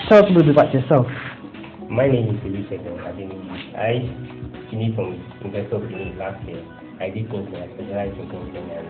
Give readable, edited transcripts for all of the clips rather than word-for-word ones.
Tell us a little bit about yourself. My name is olusegun-michael. I finished from University of Benin last year. I did painting. I specialized in painting, and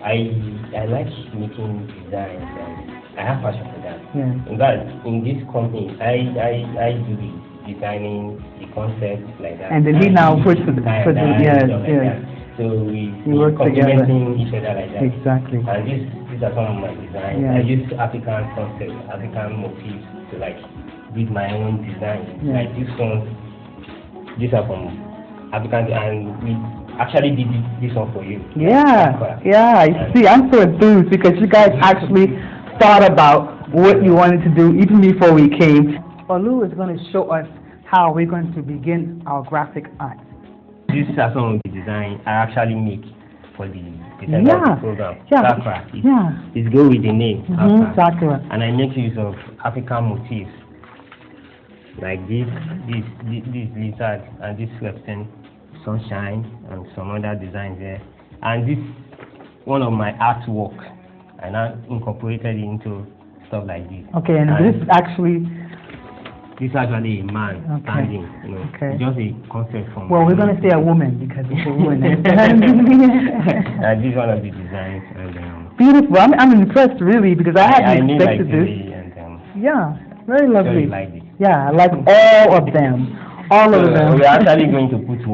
I like making designs, and I have passion for that. Yeah. In fact, in this company, I do the designing, the concept like that. And then he now puts the yes. So we work together. complementing each other like that. Exactly. And these are some of my designs. Yeah. I use African concepts, African motifs to like build my own design. Yeah. Like this one, these are from African, and we actually did this one for you. Yeah, I see. I'm so enthused because you guys actually thought about what you wanted to do even before we came. Olu is going to show us how we're going to begin our graphic art. These are some of the designs I actually make for the December of the program. TAAKRA. It's go with the name. TAAKRA. And I make use of African motifs like this lizard and this western sunshine and some other designs there. And this one of my artwork, and I incorporated it into stuff like this. Okay, and this actually. This is actually a man standing, you know, just a concept from. Well, we're going to say a woman because it's a woman. This is one of the designs. And, beautiful. I'm impressed really because I hadn't expected this. Yeah, very lovely. So like this. Yeah, I like all of them. All of them. We're actually going to put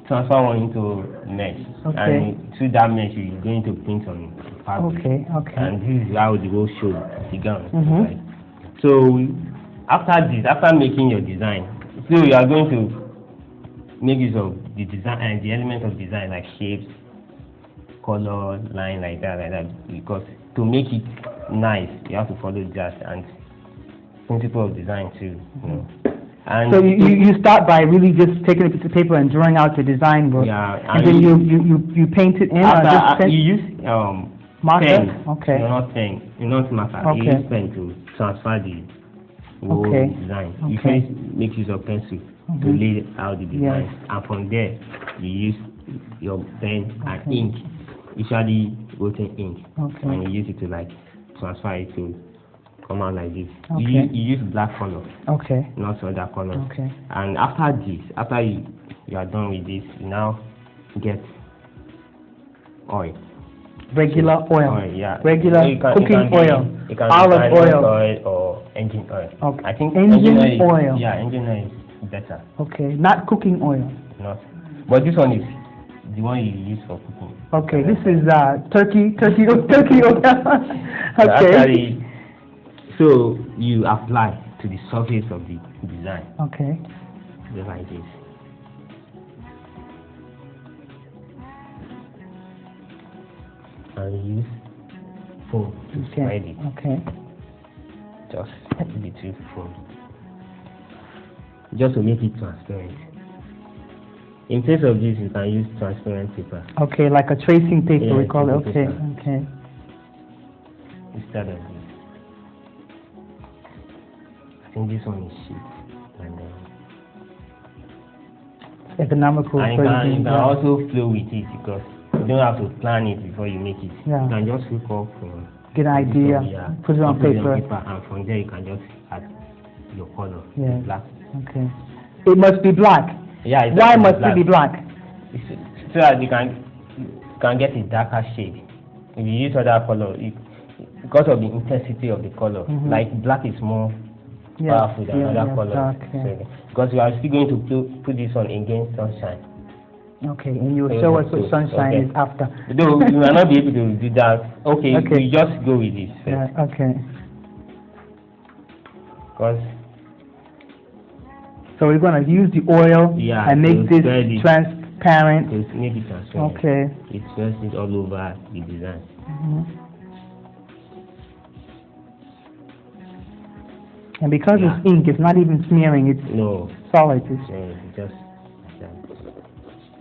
transfer one into mesh. Okay. And through that mesh, you're going to print on fabric. Okay. And this is how the whole show began. Right? So after making your design, so you are going to make use of the design and the element of design like shapes, color, line, like that, because to make it nice, you have to follow that and principle of design too. You know. And so you start by really just taking a piece of paper and drawing out your design work. Yeah, and then you paint it in. After you use marker. Pen. Okay. You're not pen. You're not marker. Okay. You use pen to transfer the whole design. You first make use of pencil to lay out the design, and from there you use your pen and ink, usually written ink, and you use it to like transfer it to come out like this. You use black color, not other colors. And after this, after you are done with this, you now get oil. Regular oil. Regular cooking oil. Olive oil or engine oil. I think engine oil. Yeah, engine oil is better. Not cooking oil. Not. But this one is the one you use for cooking. This is turkey oil. Actually, so you apply to the surface of the design. Just like this. And use foam to spread it. Just between foam. Just to make it transparent. In place of this, you can use transparent paper. Like a tracing paper, we call it. Instead of this. I think this one is cheap. And economical. And you can also flow with it because you don't have to plan it before you make it. You can just look up, get an idea, put it on paper, and from there you can just add your color. Black. It must be black. Why must it be black? So that you can get a darker shade. If you use other color, because of the intensity of the color, like black is more powerful than other colors. So, because we are still going to put this on against sunshine. Okay, and you will show us what sunshine is after. Though we will not be able to do that. Okay, we just go with this first. Yeah, okay. Because so we're going to use the oil and make this transparent. To make it transparent. Okay. It spreads it all over the design. And because it's ink, it's not even smearing, it's solid. It's just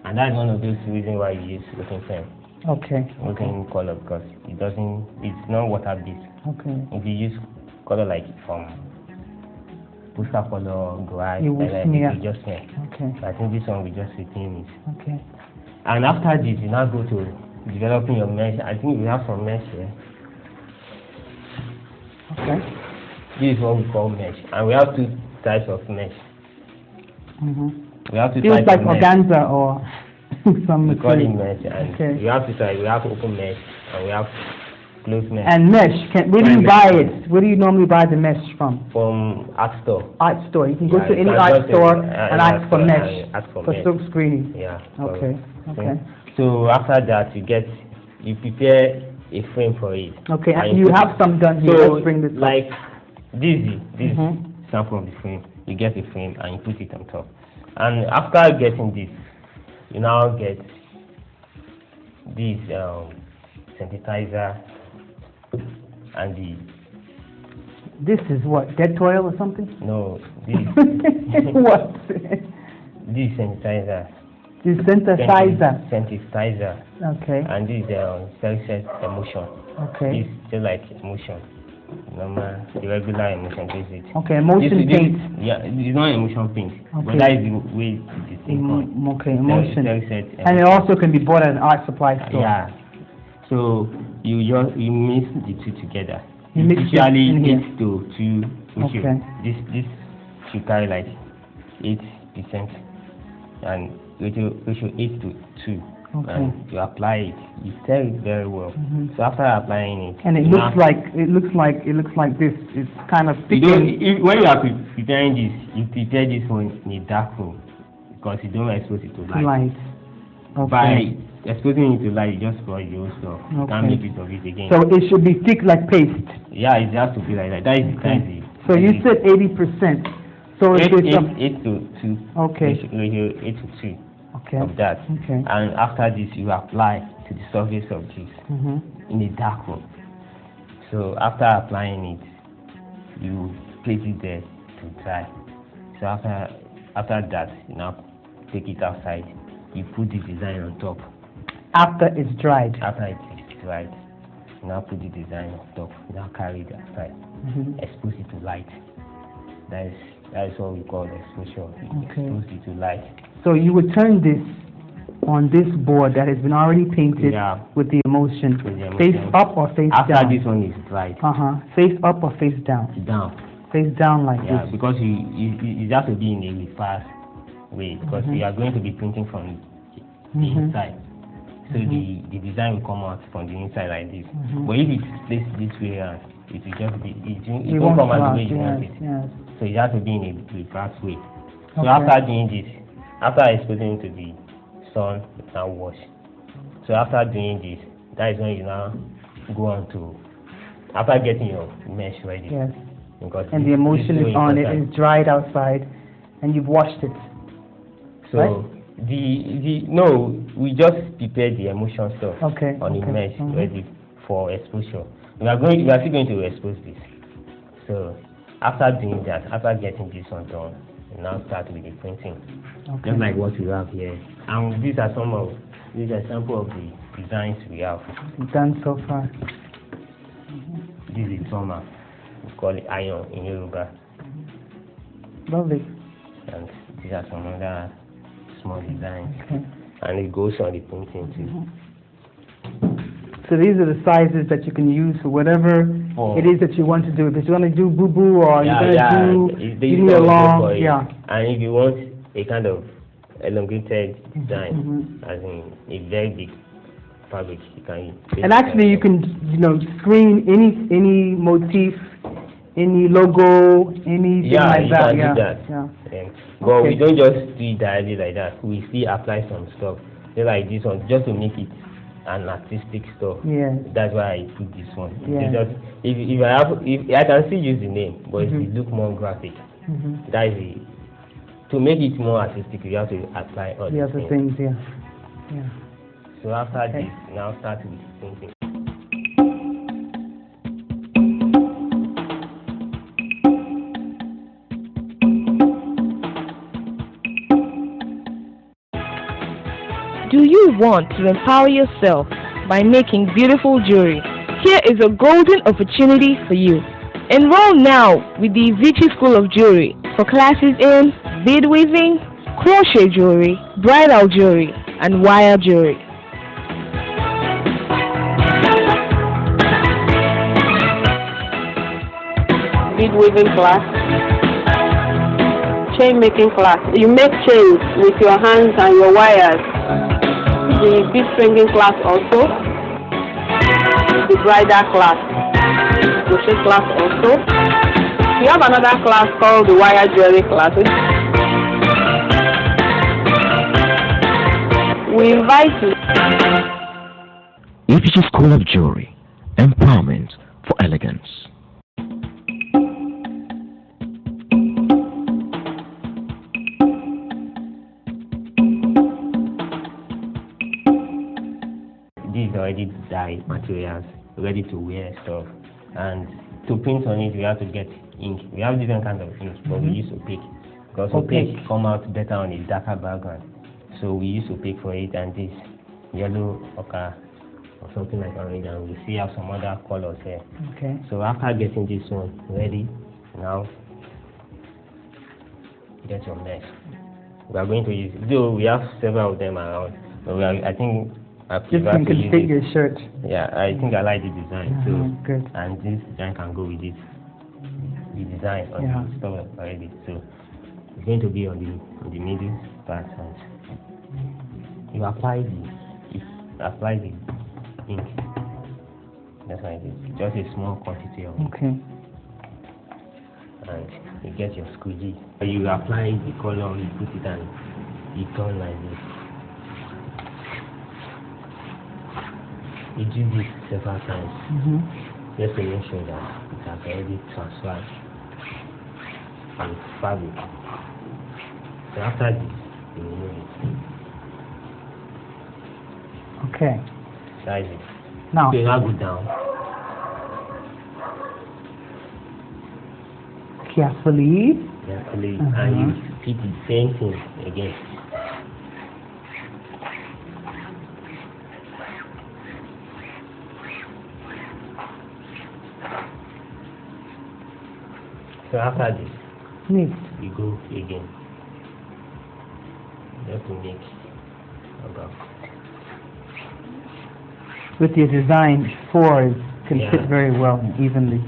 and that's one of those reasons why you use looking pen. Okay. Looking color, because it's not water based. Okay. If you use color like from poster color, gouache, it will smear. It just smear. Okay. So I think this one we just retain it. Okay. And after this, you now go to developing your mesh. I think we have some mesh here. Okay. This is what we call mesh, and we have two types of mesh. We have two feels types like of mesh. organza or some we call it material. mesh, and we have two types. We have open mesh and we have closed mesh. And mesh, where do you buy it? Where do you normally buy the mesh from? From art store. Art store. You can go to any art store and ask for mesh. For silk screening. Yeah. Okay. Okay. So after that, you prepare a frame for it. Okay, and you have some done here. So let's bring this like this sample of the frame. You get a frame and you put it on top. And after getting this, you now get this sensitizer and the. This is what, dead oil or something? No, this. What? This sensitizer. This synthesizer. Sensitizer. Okay. And this cell emotion. Okay. This just like emotion. Normal, the regular emotion basic. Okay, emotion paint. Yeah, it's not emotion paint. Okay. But that is the way the thing okay, emotion. And And it also can be bought at an art supply store. Yeah. So you mix the two together. You mix usually in here. 8 to 2 ratio. Okay. This should carry like 8%, and ratio 8 to 2. Okay. And you apply it. You stir it very well. So after applying it, and it looks like this. It's kind of thick. When you are preparing this, you prepare this one in a dark room because you don't expose it to light. Okay. By exposing it to light, you just spoil the whole stuff. You can't make it of it again. So it should be thick like paste. Yeah, it has to be like that. That is the So you said 80%. So 8 to 2. Okay. Ratio 8 to 2. Okay. Of that. Okay. And after this, you apply to the surface of this in a dark room. So after applying it, you place it there to dry. So after that, you now take it outside. You put the design on top. After it's dried. After it is dried, you now put the design on top. You now carry it outside. Expose it to light. That is what we call exposure. Expose it to light. So you would turn this on this board that has been already painted with the emotion. Face up or face down? After this one is dried. Face up or face down? Down. Face down like this. Yeah, because you have to be in a reverse way because you are going to be printing from the inside. So the design will come out from the inside like this. But if it's placed this way around, it will just be it won't come out the way you want it. So you have to be in a reverse way. So after doing this, after exposing to the sun, you now wash. So after doing this, that is when you now go on to, after getting your mesh ready. Yes. Because and the emotion is on it, it's dried outside, and you've washed it. So right? No, we just prepared the emotion stuff on the mesh ready for exposure. We are still going to expose this. So after doing that, after getting this one done, we now start with the printing. Just like what we have here. And these are sample of the designs we have done so far. This is Toma. We call it iron in Yoruba. Lovely. And these are some other small designs. And it goes on the printing too. So these are the sizes that you can use for whatever it is that you want to do. If you want to do boo-boo or you're going to do, give me a long, And if you want a kind of elongated design, as in a very big fabric, you can use. And actually you can, screen any motif any logo, anything like that? You can do that. Yeah. But we don't just do it directly like that. We still apply some stuff, just like this one, just to make it an artistic stuff. Yeah. That's why I put this one. Yeah. Just, if I can still use the name, but it will look more graphic. That is it. To make it more artistic, you have to apply all the other things. Yeah. So after this, now start with painting. Do you want to empower yourself by making beautiful jewelry? Here is a golden opportunity for you. Enroll now with the Vici School of Jewelry for classes in bead weaving, crochet jewelry, bridal jewelry, and wire jewelry. Bead weaving class, chain making class. You make chains with your hands and your wires. The bead stringing class also. The bridal class. Crochet class also. We have another class called the wire jewelry classes. We invite you. Vici School of Jewelry, empowerment for elegance. These are already dye materials, ready to wear stuff. And to print on it, we have to get ink. We have different kinds of ink, but we use opaque. Because opaque come out better on a darker background. So we use opaque for it, and this yellow ochre or something like orange, and we see have some other colors here. Okay. So after getting this one ready, now get your mesh. We are going to use, though we have several of them around, but I think I prefer to use fit your shirt. Yeah, I think I like the design. So good. And this design can go with it. The design on the stuff already. So it's going to be on the middle part, and you apply the ink. That's why it is. Just a small quantity of ink. Okay. And you get your squeegee. You apply the color, you put it and you turn like this. You do this several times. Just to make sure that it has already transferred from the fabric. So after this, you remove it. Okay. That is it. Now, so now go down. Carefully. And you repeat the same thing again. So after this, you go again. You have to make about. With your design, fours can fit very well evenly.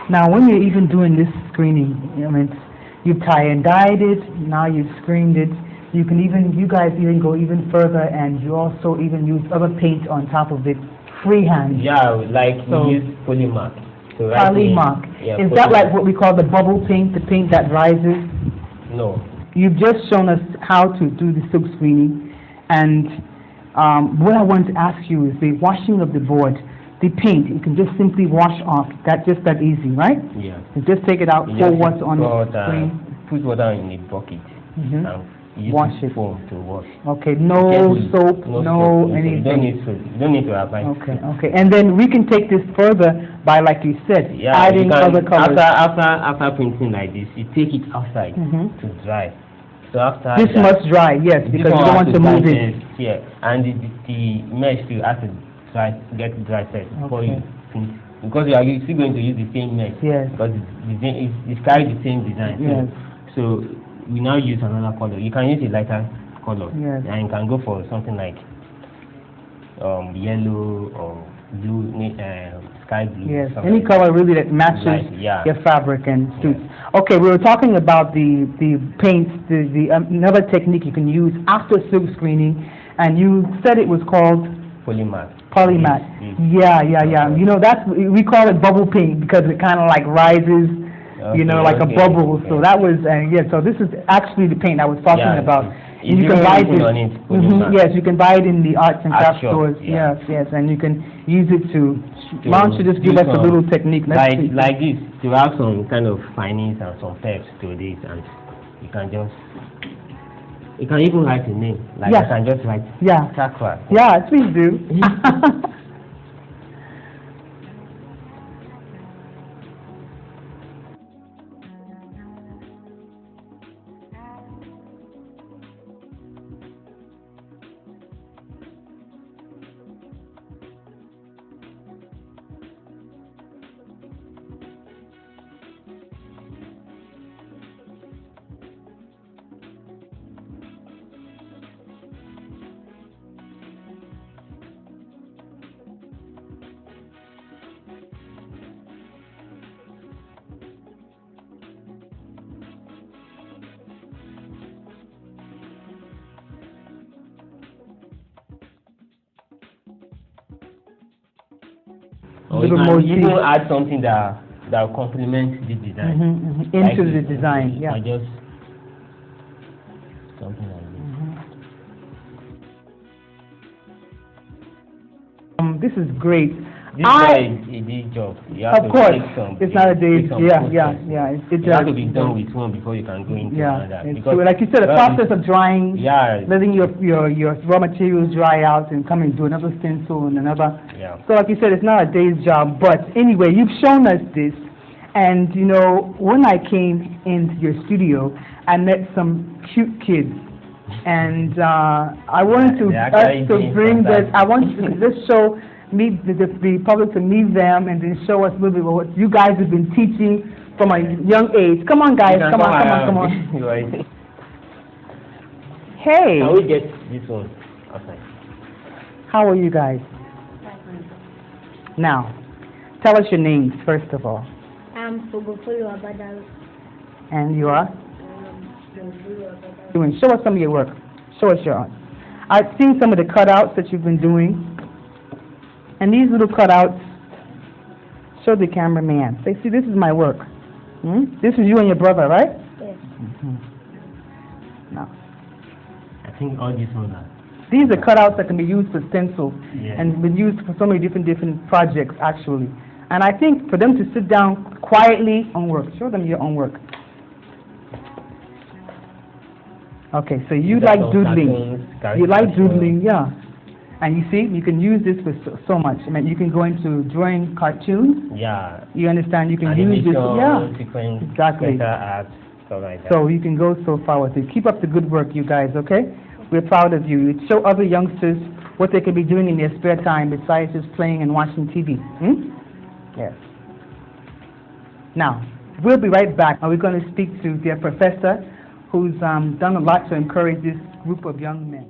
Now, when you're even doing this screening, I mean, you've tie and dyed it, now you've screened it. You guys even go even further, and you also even use other paint on top of it, freehand. Yeah, like we use polymark. So polymark. Is that like what we call the bubble paint, the paint that rises? No. You've just shown us how to do the silk screening, and what I want to ask you is the washing of the board. The paint, you can just simply wash off. That's just that easy, right? Yeah. You just take it out, pour what's on the screen. Put water in a bucket. And wash it. Foam to wash. Okay, no soap, no anything. You don't need soap. You don't need to apply. Okay. And then we can take this further by, like you said, adding other colors. After printing like this, you take it outside to dry. So after this must dry, yes, because you don't want to move it. Yeah, and the mesh too has to get dry first before you print, because you are still going to use the same mesh. Yes. Because it's carry the same design. Yes. So we now use another color. You can use a lighter color. Yes. And you can go for something like yellow or blue, sky blue. Yes, something any like color really that matches Like, yeah. your fabric and suits. Okay, we were talking about the paints, another technique you can use after silk screening, and you said it was called Polymath. polymath. Yes. Yeah. You know, we call it bubble paint because it kind of like rises, like a bubble. Okay. So that was, so this is actually the paint I was talking about. It's You can buy it. on it, Polymath. Yes, you can buy it in the arts and Art craft shop, stores. yeah. Yes, and you can use it to. Why don't you just give us a little technique? Let's see. Like this, to have some kind of findings and some peps to this, and you can even write a name. Like Yeah. I can just write TAAKRA. Yeah, please do. Or you Little can motif. even add something that will complement the design. Into Like the design, yeah. Or just something like this. This is great. This guy is a day job. You have Of to course, take some. it's not a day. take some Yeah. process. It You have to be done with one before you can go into another. It's Because true. Like you said, the process of drying, yeah, letting your raw materials dry out and come and do another stencil and another. yeah. So like you said, it's not a day's job. But anyway, you've shown us this, and when I came into your studio, I met some cute kids, and I wanted us to bring this. I want to just show the public to meet them and then show us a little bit what you guys have been teaching from a young age. Come on, guys. Come on. Hey. Can we get this one outside? How are you guys? Now, tell us your names, first of all. I'm Fogofolo Abadaru. And you are? Show us some of your work. Show us your art. I've seen some of the cutouts that you've been doing. And these little cutouts, show the cameraman. Say, see, this is my work. This is you and your brother, right? Yes. Now, I think all these ones are. these are cutouts that can be used for stencils Yeah. and been used for so many different projects, actually. And I think for them to sit down quietly on work, show them your own work. Okay, so you like doodling. You like doodling, yeah. And you see, you can use this for so much. I mean, you can go into drawing cartoons. Yeah. You understand? You can Animation, use this, yeah. sequence, Exactly. center art, stuff like that. So you can go so far with it. Keep up the good work, you guys, okay? We're proud of you. Show other youngsters what they can be doing in their spare time besides just playing and watching TV. Yes. Now, we'll be right back, and we're going to speak to their professor, who's done a lot to encourage this group of young men.